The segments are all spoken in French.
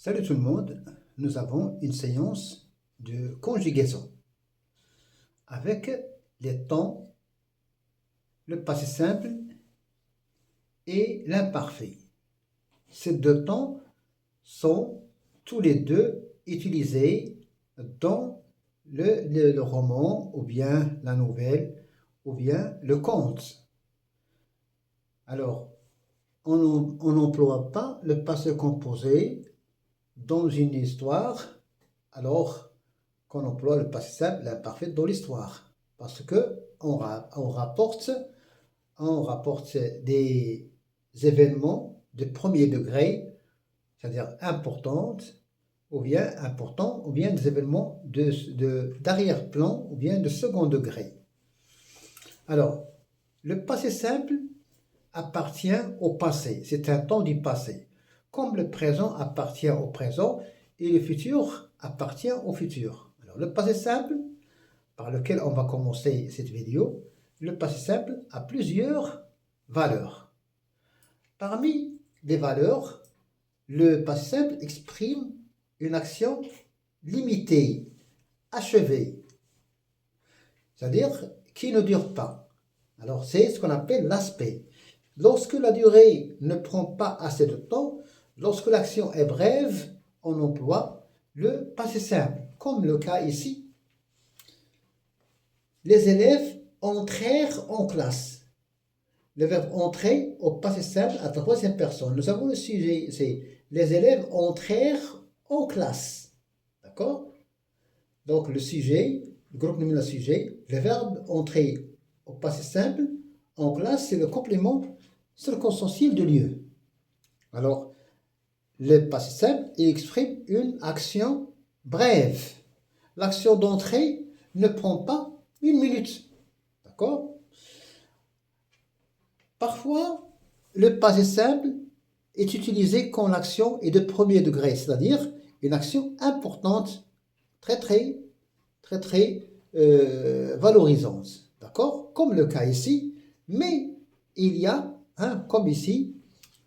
Salut tout le monde, nous avons une séance de conjugaison avec les temps, le passé simple et l'imparfait. Ces deux temps sont tous les deux utilisés dans le roman ou bien la nouvelle ou bien le conte. Alors, on n'emploie pas le passé composé dans une histoire, alors qu'on emploie le passé simple, l'imparfait dans l'histoire. Parce que on rapporte des événements de premier degré, c'est-à-dire importantes, ou bien importants, ou bien des événements d'arrière-plan, ou bien de second degré. Alors, le passé simple appartient au passé, c'est un temps du passé, comme le présent appartient au présent et le futur appartient au futur. Alors, le passé simple, par lequel on va commencer cette vidéo, le passé simple a plusieurs valeurs. Parmi les valeurs, le passé simple exprime une action limitée, achevée, c'est-à-dire qui ne dure pas. Alors, c'est ce qu'on appelle l'aspect. Lorsque la durée ne prend pas assez de temps, lorsque l'action est brève, on emploie le passé simple, comme le cas ici. Les élèves entrèrent en classe. Le verbe entrer au passé simple à troisième personne. Nous avons le sujet, c'est les élèves entrèrent en classe. D'accord? Donc le sujet, le groupe nominal sujet, le verbe entrer au passé simple en classe, c'est le complément circonstanciel de lieu. Alors, le passé simple exprime une action brève. L'action d'entrée ne prend pas une minute. D'accord? Parfois, le passé simple est utilisé quand l'action est de premier degré, c'est-à-dire une action importante, très valorisante. D'accord? Comme le cas ici, mais il y a, comme ici,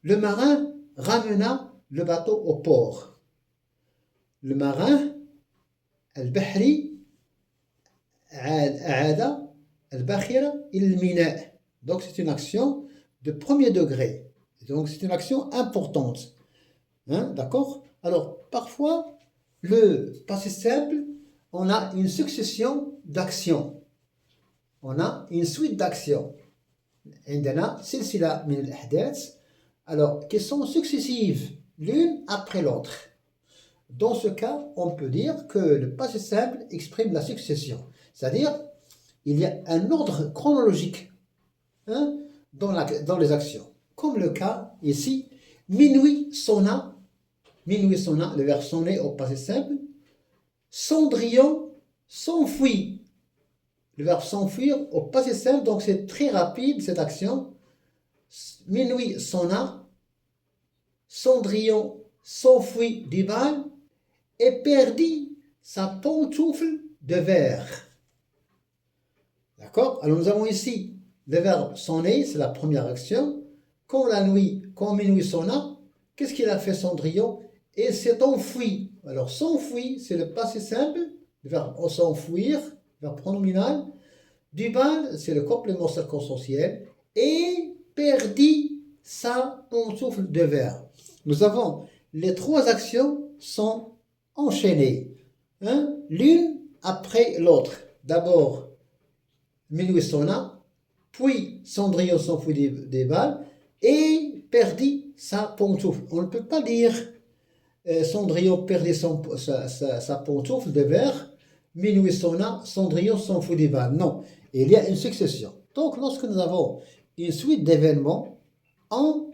le marin ramena le bateau au port. Le marin, البحري عاد الباخرة إلى الميناء. Donc c'est une action de premier degré. Donc c'est une action importante. D'accord? Alors parfois, le passé simple, on a une succession d'actions. On a une suite d'actions. عندنا سلسلة من الأحداث alors qui sont successives l'une après l'autre. Dans ce cas, on peut dire que le passé simple exprime la succession. C'est-à-dire, il y a un ordre chronologique dans les actions. Comme le cas ici, minuit sonna, le verbe sonner au passé simple. Cendrillon s'enfuit, le verbe s'enfuir au passé simple, donc c'est très rapide cette action. Minuit sonna, Cendrillon s'enfuit du bal et perdit sa pantoufle de verre. D'accord? Alors nous avons ici le verbe sonner, c'est la première action. Quand minuit sonna, qu'est-ce qu'il a fait Cendrillon? Et s'est enfui. Alors s'enfuit, c'est le passé simple, le verbe s'enfuir, le verbe pronominal. Du bal, c'est le complément circonstanciel. Et perdit sa pantoufle de verre. Nous avons les trois actions sont enchaînées, l'une après l'autre. D'abord, minuit sonna, puis Cendrillon s'enfuit des balles et perdit sa pantoufle. On ne peut pas dire Cendrillon perdit sa pantoufle de verre, minuit sonna, Cendrillon s'enfuit des balles. Non, il y a une succession. Donc, lorsque nous avons une suite d'événements,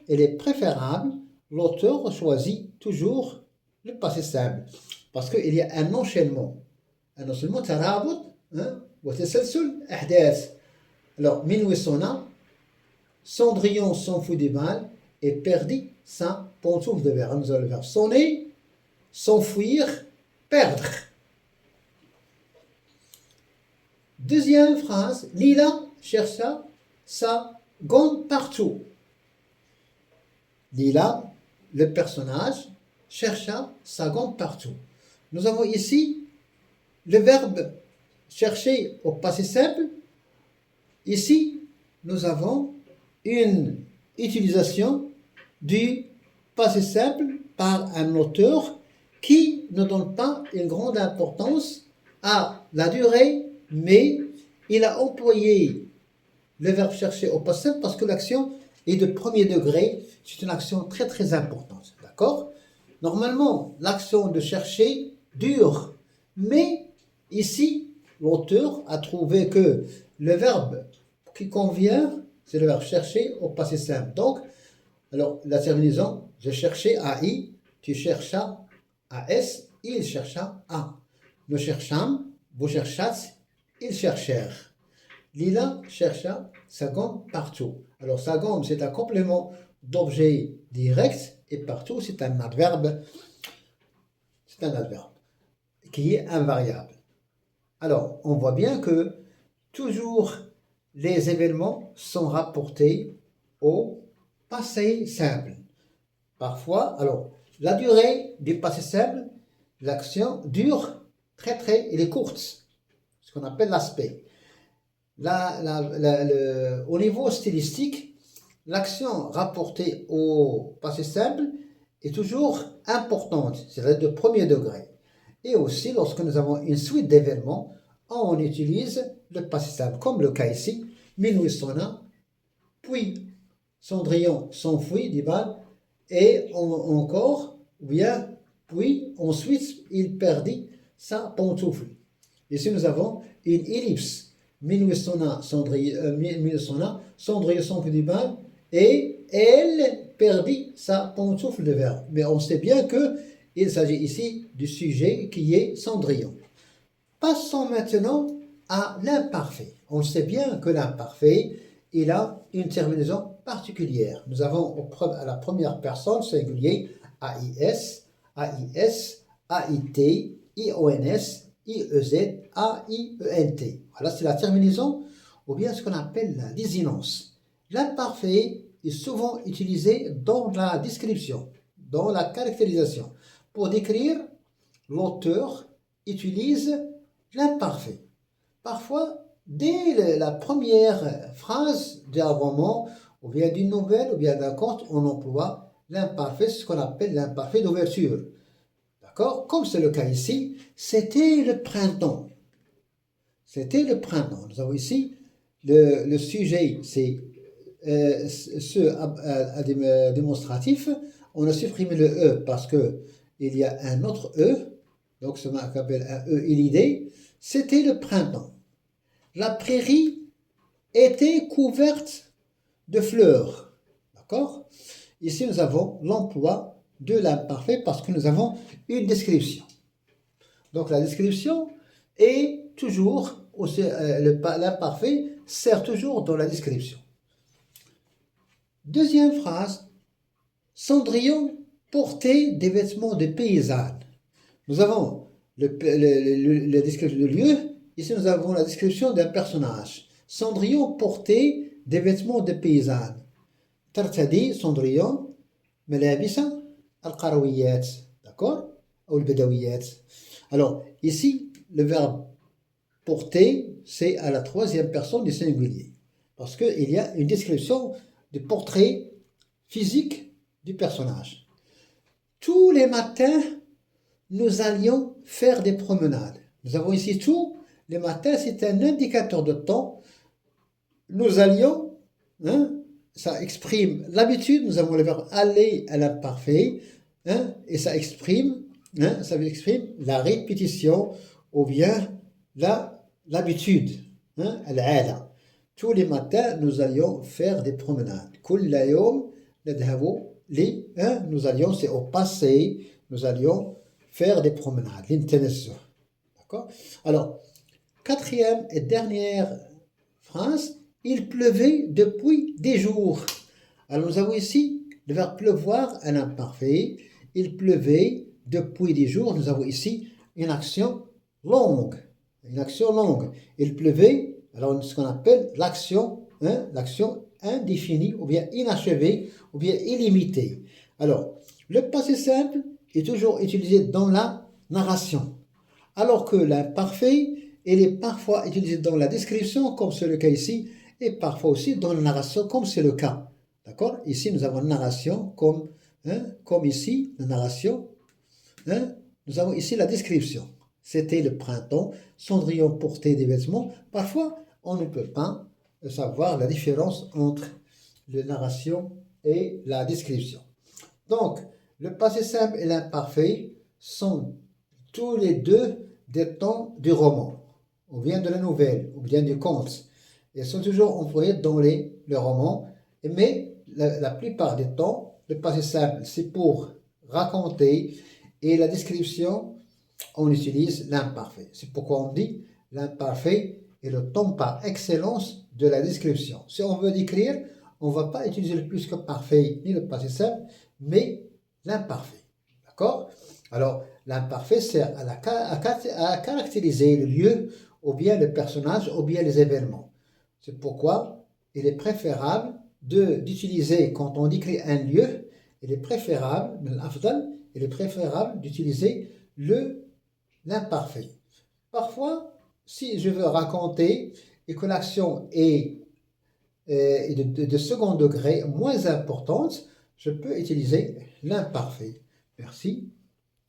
il est préférable, l'auteur choisit toujours le passé simple. Parce qu'il y a un enchaînement. Un enchaînement, ترابط وتسلسل أحداث. Alors, minuit sonna, Cendrillon s'enfuit des balles et perdit sa pantoufle de verre. Nous avons le verbe sonner, s'enfuir, perdre. Deuxième phrase, Lila chercha sa gomme partout. Lila, le personnage, chercha sa gomme partout. Nous avons ici le verbe chercher au passé simple. Ici, nous avons une utilisation du passé simple par un auteur qui ne donne pas une grande importance à la durée, mais il a employé le verbe chercher au passé simple parce que l'action est de premier degré. C'est une action très très importante. D'accord? Normalement, l'action de chercher dure, mais ici, l'auteur a trouvé que le verbe qui convient, c'est le verbe chercher au passé simple. Donc, alors, la terminaison, j'ai cherché à I, tu cherchas à S, il chercha à. Nous cherchâmes, vous cherchâtes, ils cherchèrent. Lila chercha sa gomme partout. Alors, sa gomme, c'est un complément d'objet direct et partout, c'est un adverbe. C'est un adverbe qui est invariable. Alors, on voit bien que toujours les événements sont rapportés au passé simple. Parfois, alors, la durée du passé simple, l'action dure elle est courte, ce qu'on appelle l'aspect. Au niveau stylistique, l'action rapportée au passé simple est toujours importante, c'est-à-dire de premier degré. Et aussi, lorsque nous avons une suite d'événements, on utilise le passé simple, comme le cas ici, minuit sonna, puis Cendrillon s'enfuit, dit-il, et encore, bien, puis ensuite, il perdit sa pantoufle. Ici, nous avons une ellipse. Minuit sonna, Cendrillon s'enfuit, dit-il, et elle perdit sa pantoufle de verre. Mais on sait bien qu'il s'agit ici du sujet qui est Cendrillon. Passons maintenant à l'imparfait. On sait bien que l'imparfait, il a une terminaison particulière. Nous avons à la première personne singulier AIS, AIS, AIT, IONS, IEZ, AIENT. Voilà, c'est la terminaison ou bien ce qu'on appelle la désinence. L'imparfait est souvent utilisé dans la description, dans la caractérisation. Pour décrire, l'auteur utilise l'imparfait. Parfois, dès la première phrase d'un roman, ou bien d'une nouvelle, ou bien d'un conte, on emploie l'imparfait, ce qu'on appelle l'imparfait d'ouverture. D'accord? Comme c'est le cas ici, c'était le printemps. C'était le printemps. Nous avons ici le sujet, c'est démonstratif. On a supprimé le E parce qu'il y a un autre E, donc ce qu'on appelle un E et l'idée. C'était le printemps. La prairie était couverte de fleurs. D'accord? Ici, nous avons l'emploi de l'imparfait parce que nous avons une description. Donc, la description est toujours, l'imparfait sert toujours dans la description. Deuxième phrase, Cendrillon portait des vêtements de paysanne. Nous avons la description du lieu. Ici, nous avons la description d'un personnage. Cendrillon portait des vêtements de paysanne. ترتدي Cendrillon ملابس القرويات. D'accord? Ou le bédouiات. Alors, ici, le verbe porter, c'est à la troisième personne du singulier. Parce qu'il y a une description du portrait physique du personnage. Tous les matins, nous allions faire des promenades. Nous avons ici tous les matins, c'est un indicateur de temps. Nous allions, ça exprime l'habitude, nous avons le verbe aller à l'imparfait, et ça exprime la répétition ou bien l'habitude, العادة. Tous les matins, nous allions faire des promenades. كل يوم نذهب nous allions, c'est au passé, nous allions faire des promenades. D'accord? Alors, quatrième et dernière phrase, il pleuvait depuis des jours. Alors, nous avons ici le verbe pleuvoir, un imparfait. Il pleuvait depuis des jours. Nous avons ici une action longue. Une action longue. Il pleuvait, alors ce qu'on appelle l'action indéfinie, ou bien inachevée, ou bien illimitée. Alors, le passé simple, est toujours utilisé dans la narration, alors que l'imparfait, il est parfois utilisé dans la description, comme c'est le cas ici, et parfois aussi dans la narration, comme c'est le cas. D'accord? Ici, nous avons une narration comme ici, la narration. Nous avons ici la description. C'était le printemps, Cendrillon portait des vêtements. Parfois, on ne peut pas savoir la différence entre la narration et la description. Donc, le passé simple et l'imparfait sont tous les deux des temps du roman, ou bien de la nouvelle, ou bien du conte. Ils sont toujours employés dans les romans, mais la plupart des temps, le passé simple, c'est pour raconter, et la description, on utilise l'imparfait. C'est pourquoi on dit l'imparfait est le temps par excellence de la description. Si on veut décrire, on ne va pas utiliser le plus que parfait ni le passé simple, mais l'imparfait. D'accord? Alors, l'imparfait sert à caractériser le lieu, ou bien le personnage, ou bien les événements. C'est pourquoi il est préférable d'utiliser, quand on décrit un lieu, il est préférable d'utiliser l'imparfait. Parfois, si je veux raconter et que l'action est de second degré moins importante, je peux utiliser l'imparfait. Merci.